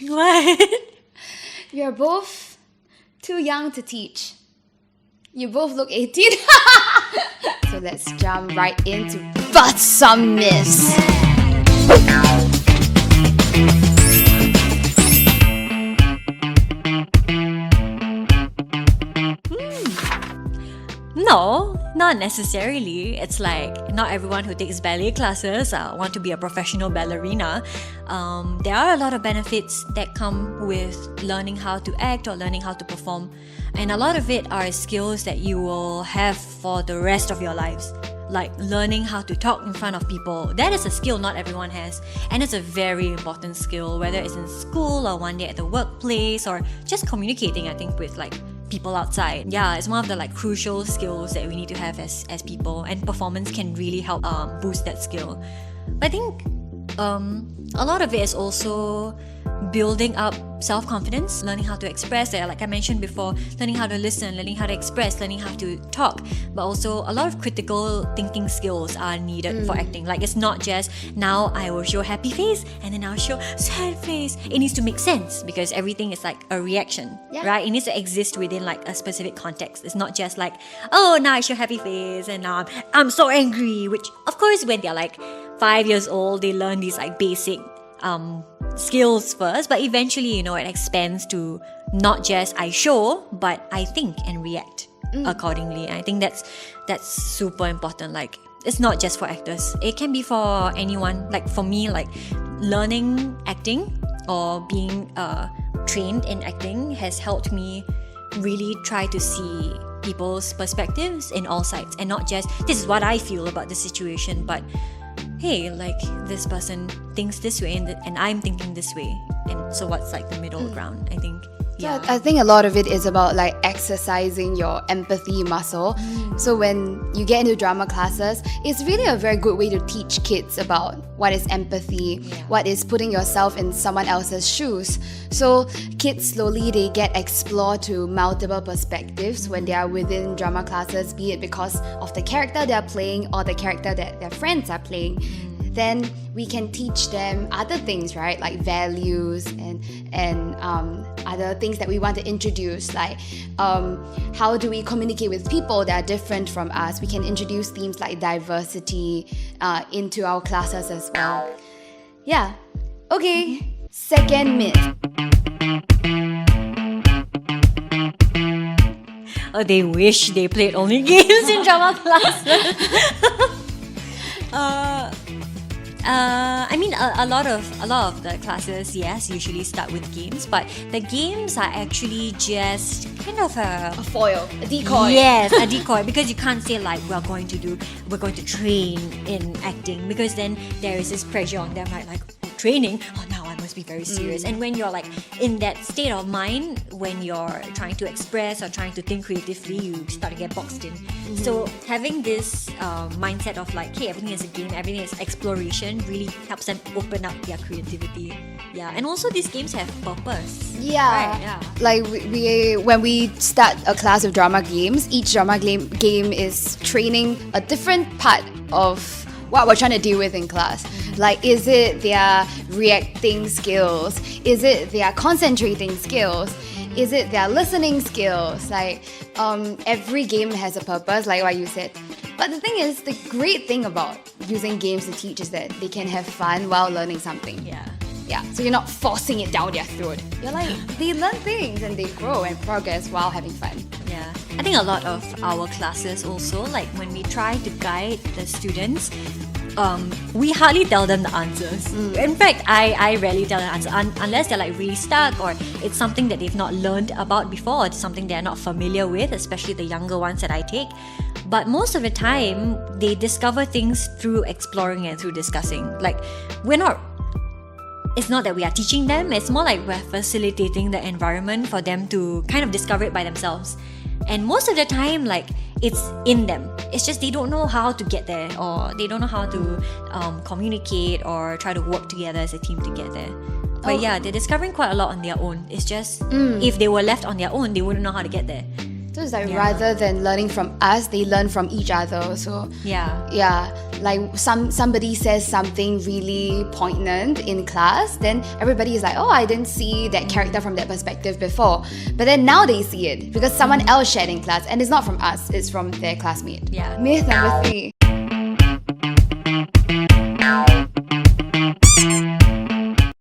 What? You're both too young to teach. You both look 18. So let's jump right into Bust Some Myths. No, not necessarily. It's like not everyone who takes ballet classes want to be a professional ballerina. There are a lot of benefits that come with learning how to act or learning how to perform. And a lot of it are skills that you will have for the rest of your lives. Like learning how to talk in front of people. That is a skill not everyone has. And it's a very important skill, whether it's in school or one day at the workplace or just communicating, I think, with like people outside. Yeah, it's one of the like crucial skills that we need to have as people, and performance can really help boost that skill. But I think a lot of it is also building up self-confidence, learning how to express, like I mentioned before, learning how to listen, learning how to express, learning how to talk. But also a lot of critical thinking skills are needed for acting. Like it's not just now I will show happy face and then I'll show sad face. It needs to make sense because everything is like a reaction, right? It needs to exist within like a specific context. It's not just like, oh, now I show happy face and now I'm so angry, which of course when they're like 5 years old, they learn these like basic skills first, but eventually, it expands to not just I show, but I think and react accordingly. And I think that's super important. Like it's not just for actors; it can be for anyone. Like for me, like learning acting or being trained in acting has helped me really try to see people's perspectives in all sides, and not just this is what I feel about the situation, but hey, like this person thinks this way and I'm thinking this way, and so what's like the middle ground? I think I think a lot of it is about like exercising your empathy muscle. So when you get into drama classes, it's really a very good way to teach kids about what is empathy, what is putting yourself in someone else's shoes. So kids slowly they get explored to multiple perspectives when they are within drama classes, be it because of the character they are playing or the character that their friends are playing. Then we can teach them other things, right? Like values and other things that we want to introduce, like how do we communicate with people that are different from us. We can introduce themes like diversity into our classes as well. Yeah. Okay. Second myth. Oh, they wish they played only games in drama classes. I mean, a lot of the classes, yes, usually start with games, but the games are actually just kind of a foil, a decoy. Yes, a decoy, because you can't say like we're going to train in acting, because then there is this pressure on them, right? Like training. Oh, now I must be very serious. And when you're like in that state of mind, when you're trying to express or trying to think creatively, you start to get boxed in. So having this mindset of like, hey, everything is a game, everything is exploration, really helps them open up their creativity. Yeah, and also these games have purpose. Yeah, right, yeah. Like we when we start a class of drama games, each drama game is training a different part of what we're trying to deal with in class. Like, is it their reacting skills? Is it their concentrating skills? Is it their listening skills? Like, every game has a purpose, like what you said. But the thing is, the great thing about using games to teach is that they can have fun while learning something. Yeah, so you're not forcing it down their throat. You're like, they learn things and they grow and progress while having fun. Yeah, I think a lot of our classes also, like when we try to guide the students, we hardly tell them the answers. In fact, I rarely tell them the answer unless they're like really stuck, or it's something that they've not learned about before, or it's something they're not familiar with, especially the younger ones that I take. But most of the time, they discover things through exploring and through discussing. Like, it's not that we are teaching them, it's more like we're facilitating the environment for them to kind of discover it by themselves. And most of the time, like, it's in them. It's just they don't know how to get there, or they don't know how to communicate or try to work together as a team to get there. But yeah, they're discovering quite a lot on their own. It's just if they were left on their own, they wouldn't know how to get there. So it's like Yeah. rather than learning from us, they learn from each other. So Yeah. like somebody says something really poignant in class, then everybody is like, oh, I didn't see that character from that perspective before. But then now they see it because someone else shared in class, and it's not from us, it's from their classmate. Yeah. Myth number 3.